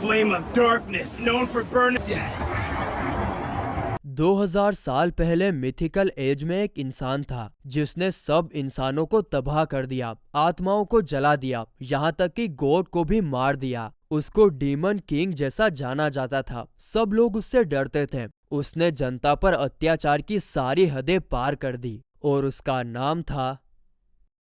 flame of darkness known for burning. 2000 साल पहले mythical as में एक इंसान था जिसने सब इंसानों को तबाह कर दिया, आत्माओं को जला दिया, यहाँ तक कि गॉड को भी मार दिया। उसको डीमन किंग जैसा जाना जाता था, सब लोग उससे डरते थे। उसने जनता पर अत्याचार की सारी हदें पार कर दी और उसका नाम था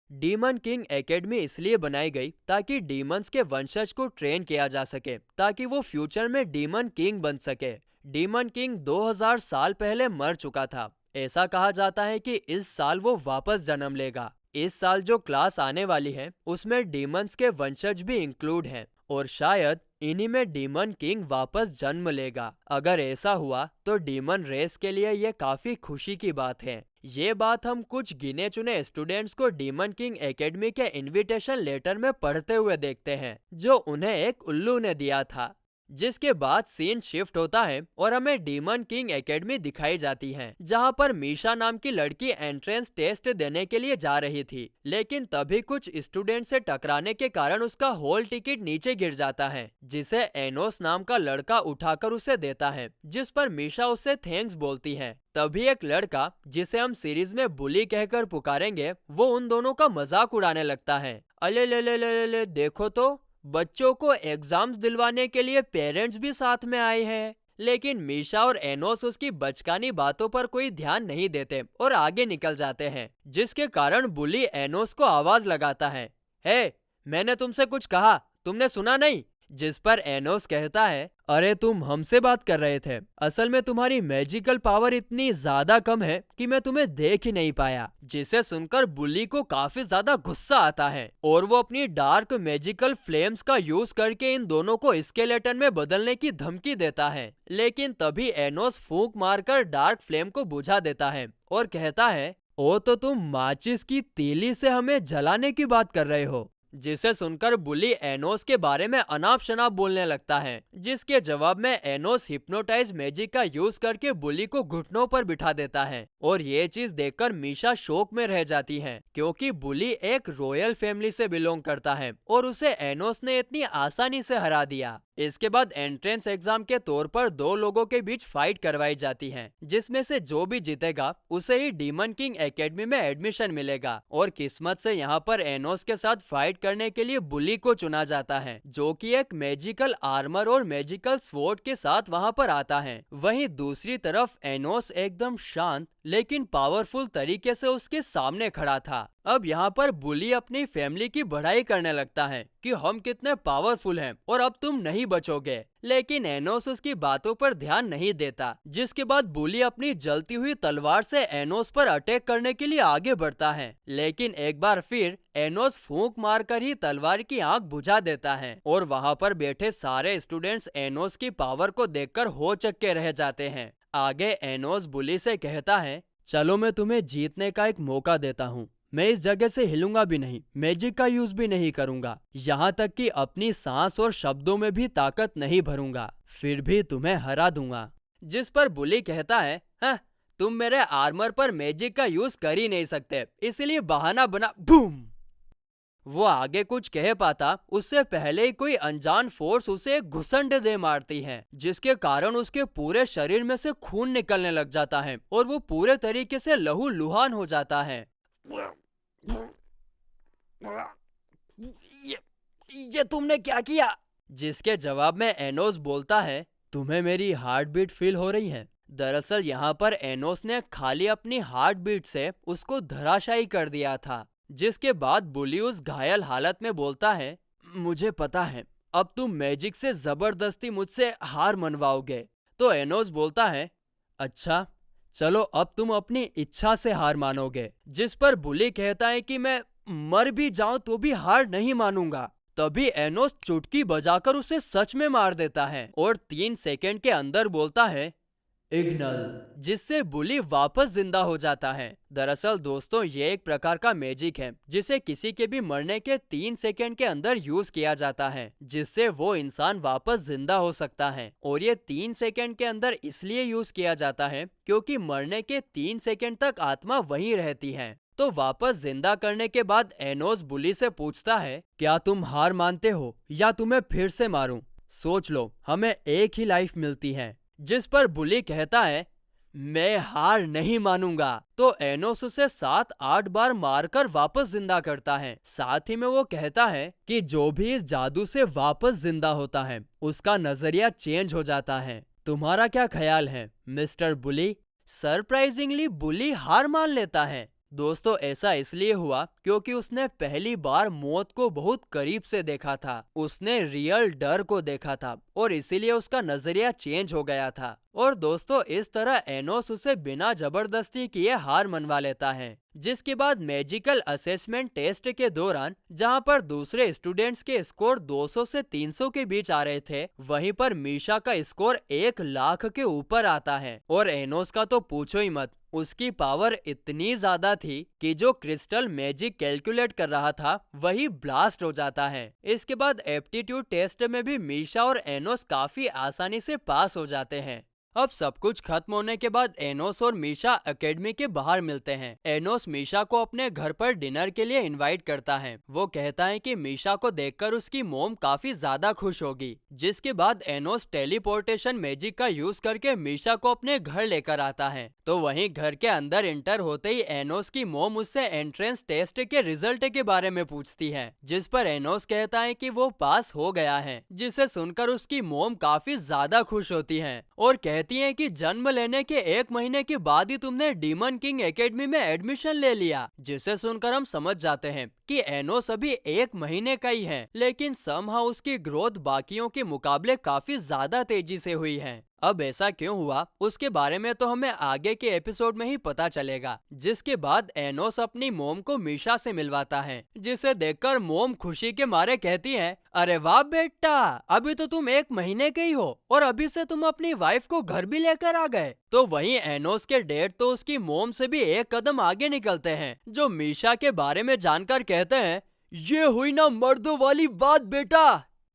डीमन किंग एकेडमी। इसलिए बनाई गई ताकि डीमंस के वंशज को ट्रेन किया जा सके ताकि वो फ्यूचर में डीमन किंग बन सके। डीमन किंग 2000 साल पहले मर चुका था। ऐसा कहा जाता है कि इस साल वो वापस जन्म लेगा। इस साल जो क्लास आने वाली है उसमें डीमंस के वंशज भी इंक्लूड हैं और शायद इन्हीं में डीमन किंग वापस जन्म लेगा। अगर ऐसा हुआ तो डीमन रेस के लिए ये काफी खुशी की बात है। ये बात हम कुछ गिने चुने स्टूडेंट्स को डीमन किंग एकेडमी के इनविटेशन लेटर में पढ़ते हुए देखते हैं जो उन्हें एक उल्लू ने दिया था। जिसके बाद सीन शिफ्ट होता है और हमें डीमन किंग एकेडमी दिखाई जाती है जहां पर मीशा नाम की लड़की एंट्रेंस टेस्ट देने के लिए जा रही थी, लेकिन तभी कुछ स्टूडेंट से टकराने के कारण उसका हॉल टिकट नीचे गिर जाता है जिसे एनोस नाम का लड़का उठाकर उसे देता है, जिस पर मीशा उससे थैंक्स बोलती है। तभी एक लड़का जिसे हम सीरीज में बुली कहकर पुकारेंगे वो उन दोनों का मजाक उड़ाने लगता है। अले ले ले ले ले ले, देखो तो बच्चों को एग्जाम्स दिलवाने के लिए पेरेंट्स भी साथ में आए हैं। लेकिन मीशा और एनोस उसकी बचकानी बातों पर कोई ध्यान नहीं देते और आगे निकल जाते हैं, जिसके कारण बुली एनोस को आवाज लगाता है, हे, मैंने तुमसे कुछ कहा, तुमने सुना नहीं? जिस पर एनोस कहता है, अरे तुम हमसे बात कर रहे थे, असल में तुम्हारी मैजिकल पावर इतनी ज्यादा कम है कि मैं तुम्हें देख ही नहीं पाया। जिसे सुनकर बुली को काफी ज्यादा गुस्सा आता है और वो अपनी डार्क मैजिकल फ्लेम्स का यूज करके इन दोनों को स्केलेटन में बदलने की धमकी देता है। लेकिन तभी एनोस फूंक मारकर डार्क फ्लेम को बुझा देता है और कहता है, ओ तो तुम माचिस की तीली से हमें जलाने की बात कर रहे हो। जिसे सुनकर बुली एनोस के बारे में अनाप शनाप बोलने लगता है, जिसके जवाब में एनोस हिप्नोटाइज मैजिक का यूज करके बुली को घुटनों पर बिठा देता है। और ये चीज देखकर मीशा शोक में रह जाती है क्योंकि बुली एक रॉयल फैमिली से बिलोंग करता है और उसे एनोस ने इतनी आसानी से हरा दिया। इसके बाद एंट्रेंस एग्जाम के तौर पर दो लोगों के बीच फाइट करवाई जाती है, जिसमें से जो भी जीतेगा उसे ही डीमन किंग एकेडमी में एडमिशन मिलेगा। और किस्मत से यहाँ पर एनोस के साथ फाइट करने के लिए बुली को चुना जाता है, जो कि एक मैजिकल आर्मर और मैजिकल स्वॉर्ड के साथ वहाँ पर आता है। वहीं दूसरी तरफ एनोस एकदम शांत लेकिन पावरफुल तरीके से उसके सामने खड़ा था। अब यहाँ पर बुली अपनी फैमिली की बढ़ाई करने लगता है कि हम कितने पावरफुल हैं और अब तुम नहीं बचोगे। लेकिन एनोस उसकी बातों पर ध्यान नहीं देता, जिसके बाद बुली अपनी जलती हुई तलवार से एनोस पर अटैक करने के लिए आगे बढ़ता है। लेकिन एक बार फिर एनोस फूंक मारकर ही तलवार की आंख बुझा देता है और वहाँ पर बैठे सारे स्टूडेंट्स एनोस की पावर को देखकर होचक्के रह जाते हैं। आगे एनोस बुली से कहता है, चलो मैं तुम्हें जीतने का एक मौका देता हूँ। मैं इस जगह से हिलूंगा भी नहीं, मैजिक का यूज भी नहीं करूंगा, यहाँ तक कि अपनी सांस और शब्दों में भी ताकत नहीं भरूंगा, फिर भी तुम्हें हरा दूंगा। जिस पर बुली कहता है, हाँ, तुम मेरे आर्मर पर मैजिक का यूज कर ही नहीं सकते, इसलिए बहाना बना। बूम! वो आगे कुछ कह पाता उससे पहले ही कोई अनजान फोर्स उसे एक घुसंड दे मारती है, जिसके कारण उसके पूरे शरीर में से खून निकलने लग जाता है और वो पूरे तरीके से लहूलुहान हो जाता है। ये तुमने क्या किया? जिसके जवाब में एनोस बोलता है, तुम्हें मेरी हार्ट बीट फील हो रही है? दरअसल यहाँ पर एनोस ने खाली अपनी हार्ट बीट से उसको धराशायी कर दिया था। जिसके बाद बुली उस घायल हालत में बोलता है, मुझे पता है अब तुम मैजिक से जबरदस्ती मुझसे हार मनवाओगे। तो एनोस बोलता है, अच्छा चलो अब तुम अपनी इच्छा से हार मानोगे। जिस पर बुली कहता है कि मैं मर भी जाऊं तो भी हार नहीं मानूंगा। तभी एनोस चुटकी बजाकर उसे सच में मार देता है और 3 सेकंड के अंदर बोलता है, इग्नल, जिससे बुली वापस जिंदा हो जाता है। दरअसल दोस्तों ये एक प्रकार का मैजिक है जिसे किसी के भी मरने के 3 सेकंड के अंदर यूज किया जाता है, जिससे वो इंसान वापस जिंदा हो सकता है। और ये 3 सेकंड के अंदर इसलिए यूज किया जाता है क्योंकि मरने के 3 सेकंड तक आत्मा वहीं रहती है। तो वापस जिंदा करने के बाद एनोस बुली से पूछता है, क्या तुम हार मानते हो या तुम्हें फिर से मारूं? सोच लो, हमें एक ही लाइफ मिलती है। जिस पर बुली कहता है, मैं हार नहीं मानूंगा। तो एनोस उसे 7-8 बार मारकर वापस जिंदा करता है। साथ ही में वो कहता है कि जो भी इस जादू से वापस जिंदा होता है उसका नजरिया चेंज हो जाता है। तुम्हारा क्या ख्याल है मिस्टर बुली? सरप्राइजिंगली बुली हार मान लेता है। दोस्तों, ऐसा इसलिए हुआ क्योंकि उसने पहली बार मौत को बहुत करीब से देखा था। उसने रियल डर को देखा था और इसीलिए उसका नजरिया चेंज हो गया था। और दोस्तों, इस तरह एनोस उसे बिना जबरदस्ती किए हार मनवा लेता है। जिसके बाद मैजिकल असेसमेंट टेस्ट के दौरान जहां पर दूसरे स्टूडेंट्स के स्कोर 200 से 300 के बीच आ रहे थे, वहीं पर मीशा का स्कोर 1 लाख के ऊपर आता है। और एनोस का तो पूछो ही मत, उसकी पावर इतनी ज्यादा थी कि जो क्रिस्टल मैजिक कैलकुलेट कर रहा था वही ब्लास्ट हो जाता है। इसके बाद एप्टीट्यूड टेस्ट में भी मीशा और एनोस काफी आसानी से पास हो जाते हैं। अब सब कुछ खत्म होने के बाद एनोस और मीशा एकेडमी के बाहर मिलते हैं। एनोस मीशा को अपने घर पर डिनर के लिए इनवाइट करता है। वो कहता है कि मीशा को देखकर उसकी मोम काफी ज्यादा खुश होगी। जिसके बाद एनोस टेलीपोर्टेशन मैजिक का यूज करके मीशा को अपने घर लेकर आता है। तो वहीं घर के अंदर एंटर होते ही एनोस की मोम उससे एंट्रेंस टेस्ट के रिजल्ट के बारे में पूछती है, जिस पर एनोस कहता है कि वो पास हो गया है। जिसे सुनकर उसकी मोम काफी ज्यादा खुश होती है और कहती है कि जन्म लेने के 1 महीने के बाद ही तुमने डीमन किंग एकेडमी में एडमिशन ले लिया। जिसे सुनकर हम समझ जाते हैं कि एनोस अभी 1 महीने का ही है, लेकिन समहाउ उसकी ग्रोथ बाकियों के मुकाबले काफी ज्यादा तेजी से हुई है। अब ऐसा क्यों हुआ उसके बारे में तो हमें आगे के एपिसोड में ही पता चलेगा। जिसके बाद एनोस अपनी मोम को मीशा से मिलवाता है, जिसे देखकर मोम खुशी के मारे कहती है, अरे वाह बेटा, अभी तो तुम 1 महीने के ही हो और अभी से तुम अपनी वाइफ को घर भी लेकर आ गए। तो वहीं एनोस के डैड तो उसकी मोम से भी 1 कदम आगे निकलते हैं, जो मीशा के बारे में जानकर कहते हैं, ये हुई ना मर्दों वाली बात बेटा।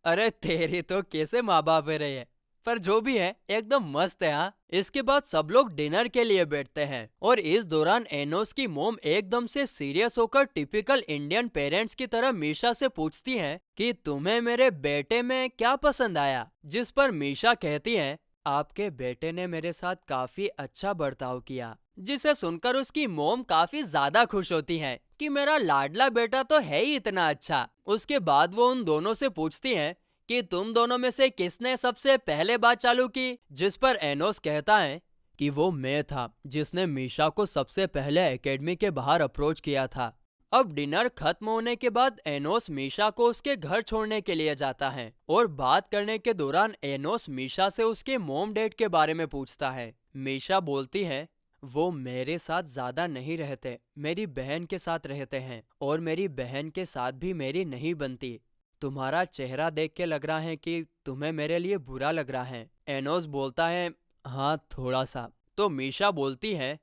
अरे तेरी तो कैसे माँ बाप है रहे, पर जो भी है एकदम मस्त है। हाँ, इसके बाद सब लोग डिनर के लिए बैठते हैं और इस दौरान एनोस की मोम एकदम से सीरियस होकर टिपिकल इंडियन पेरेंट्स की तरह मीशा से पूछती है कि तुम्हें मेरे बेटे में क्या पसंद आया। जिस पर मीशा कहती है, आपके बेटे ने मेरे साथ काफी अच्छा बर्ताव किया। जिसे सुनकर उसकी मोम काफी ज्यादा खुश होती है कि मेरा लाडला बेटा तो है ही इतना अच्छा। उसके बाद वो उन दोनों से पूछती है कि तुम दोनों में से किसने सबसे पहले बात चालू की। जिस पर एनोस कहता है कि वो मैं था जिसने मीशा को सबसे पहले एकेडमी के बाहर अप्रोच किया था। अब डिनर खत्म होने के बाद एनोस मीशा को उसके घर छोड़ने के लिए जाता है और बात करने के दौरान एनोस मीशा से उसके मॉम डैड के बारे में पूछता है। मीशा बोलती है, वो मेरे साथ ज्यादा नहीं रहते, मेरी बहन के साथ रहते हैं और मेरी बहन के साथ भी मेरी नहीं बनती। तुम्हारा चेहरा देख के लग रहा है कि तुम्हें मेरे लिए बुरा लग रहा है। एनोस बोलता है, हाँ थोड़ा सा। तो मीशा बोलती है,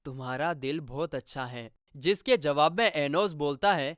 तुम्हारा दिल बहुत अच्छा है। जिसके जवाब में एनोस बोलता है,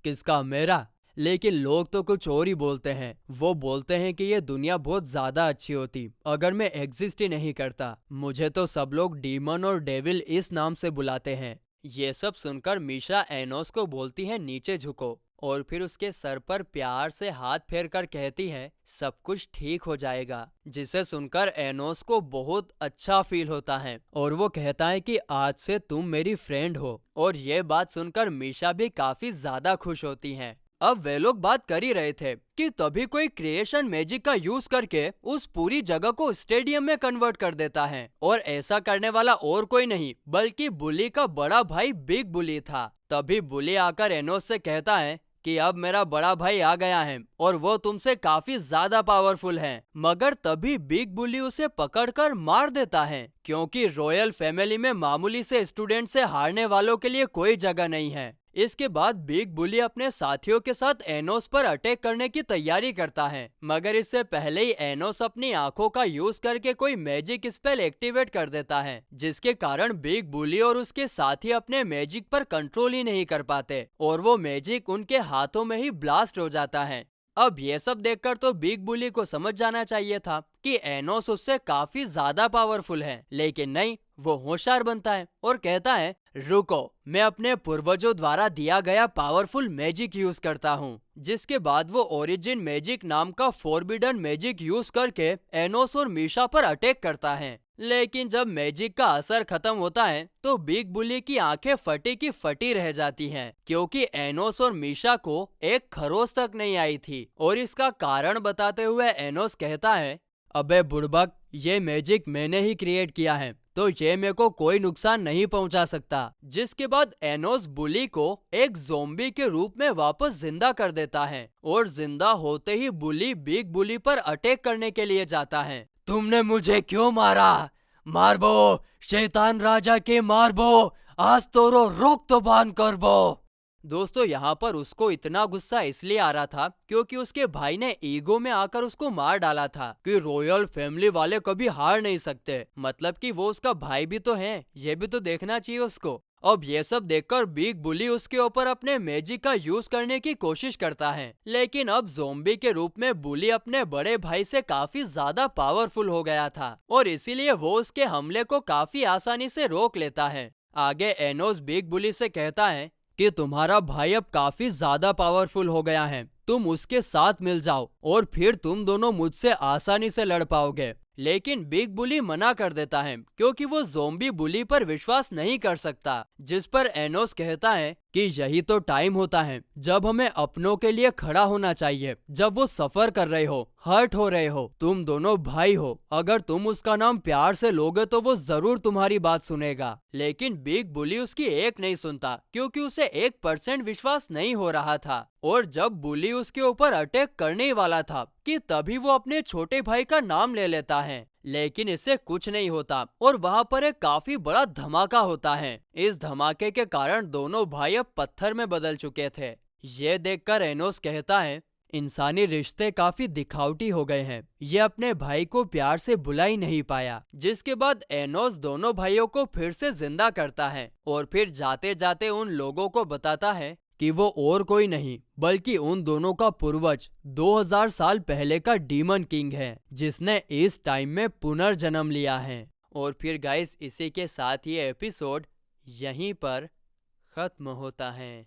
किसका? मेरा? लेकिन लोग तो कुछ और ही बोलते हैं। वो बोलते हैं कि ये दुनिया बहुत ज्यादा अच्छी होती अगर मैं एग्जिस्ट ही नहीं करता। मुझे तो सब लोग डीमन और डेविल इस नाम से बुलाते हैं। ये सब सुनकर मीशा एनोस को बोलती है, नीचे झुको, और फिर उसके सर पर प्यार से हाथ फेर कर कहती है, सब कुछ ठीक हो जाएगा। जिसे सुनकर एनोस को बहुत अच्छा फील होता है और वो कहता है कि आज से तुम मेरी फ्रेंड हो। और ये बात सुनकर मीशा भी काफी ज्यादा खुश होती हैं। अब वे लोग बात कर ही रहे थे कि तभी कोई क्रिएशन मैजिक का यूज करके उस पूरी जगह को स्टेडियम में कन्वर्ट कर देता है। और ऐसा करने वाला और कोई नहीं बल्कि बुली का बड़ा भाई बिग बुली था। तभी बुली आकर एनोस से कहता है कि अब मेरा बड़ा भाई आ गया है और वो तुमसे काफी ज्यादा पावरफुल है। मगर तभी बिग बुली उसे पकड़कर मार देता है, क्योंकि रॉयल फैमिली में मामूली से स्टूडेंट से हारने वालों के लिए कोई जगह नहीं है। इसके बाद बिग बुली अपने साथियों के साथ एनोस पर अटैक करने की तैयारी करता है, मगर इससे पहले ही एनोस अपनी आंखों का यूज करके कोई मैजिक स्पेल एक्टिवेट कर देता है, जिसके कारण बिग बुली और उसके साथी अपने मैजिक पर कंट्रोल ही नहीं कर पाते और वो मैजिक उनके हाथों में ही ब्लास्ट हो जाता है। अब ये सब देखकर तो बिग बुली को समझ जाना चाहिए था कि एनोस उससे काफी ज्यादा पावरफुल है, लेकिन नहीं, वो होशियार बनता है और कहता है, रुको, मैं अपने पूर्वजों द्वारा दिया गया पावरफुल मैजिक यूज करता हूँ। जिसके बाद वो ओरिजिन मैजिक नाम का फोरबिडन मैजिक यूज करके एनोस और मीशा पर अटैक करता है। लेकिन जब मैजिक का असर खत्म होता है तो बिग बुली की आंखें फटी की फटी रह जाती हैं, क्योंकि एनोस और मीशा को एक खरोच तक नहीं आई थी। और इसका कारण बताते हुए एनोस कहता है, अबे बुड़बक, ये मैजिक मैंने ही क्रिएट किया है, तो ये मेरे को कोई नुकसान नहीं पहुंचा सकता। जिसके बाद एनोस बुली को एक ज़ोंबी के रूप में वापस जिंदा कर देता है और जिंदा होते ही बुली बिग बुली पर अटैक करने के लिए जाता है। तुमने मुझे क्यों मारा? मारबो, शैतान राजा के मारबो, आज तोरो रोक तो बांध कर बो। दोस्तों, यहाँ पर उसको इतना गुस्सा इसलिए आ रहा था क्योंकि उसके भाई ने ईगो में आकर उसको मार डाला था कि रॉयल फैमिली वाले कभी हार नहीं सकते, मतलब कि वो उसका भाई भी तो है, ये भी तो देखना चाहिए उसको। अब ये सब देखकर बिग बुली उसके ऊपर अपने मैजिक का यूज करने की कोशिश करता है, लेकिन अब ज़ोंबी के रूप में बुली अपने बड़े भाई से काफी ज्यादा पावरफुल हो गया था और इसीलिए वो उसके हमले को काफी आसानी से रोक लेता है। आगे एनोस बिग बुली से कहता है कि तुम्हारा भाई अब काफी ज्यादा पावरफुल हो गया है, तुम उसके साथ मिल जाओ और फिर तुम दोनों मुझसे आसानी से लड़ पाओगे। लेकिन बिग बुली मना कर देता है क्योंकि वो ज़ोंबी बुली पर विश्वास नहीं कर सकता। जिस पर एनोस कहता है कि यही तो टाइम होता है जब हमें अपनों के लिए खड़ा होना चाहिए, जब वो सफर कर रहे हो, हर्ट हो रहे हो। तुम दोनों भाई हो, अगर तुम उसका नाम प्यार से लोगे तो वो जरूर तुम्हारी बात सुनेगा। लेकिन बिग बुली उसकी एक नहीं सुनता क्योंकि उसे 1% विश्वास नहीं हो रहा था। और जब बुली उसके ऊपर अटैक करने ही वाला था कि तभी वो अपने छोटे भाई का नाम ले लेता है, लेकिन इससे कुछ नहीं होता और वहाँ पर एक काफी बड़ा धमाका होता है। इस धमाके के कारण दोनों भाई अब पत्थर में बदल चुके थे। ये देखकर एनोस कहता है, इंसानी रिश्ते काफी दिखावटी हो गए हैं, ये अपने भाई को प्यार से बुला ही नहीं पाया। जिसके बाद एनोस दोनों भाइयों को फिर से जिंदा करता है और फिर जाते जाते उन लोगों को बताता है कि वो और कोई नहीं बल्कि उन दोनों का पूर्वज 2000 साल पहले का डीमन किंग है, जिसने इस टाइम में पुनर्जन्म लिया है। और फिर गाइस, इसी के साथ ये एपिसोड यहीं पर खत्म होता है।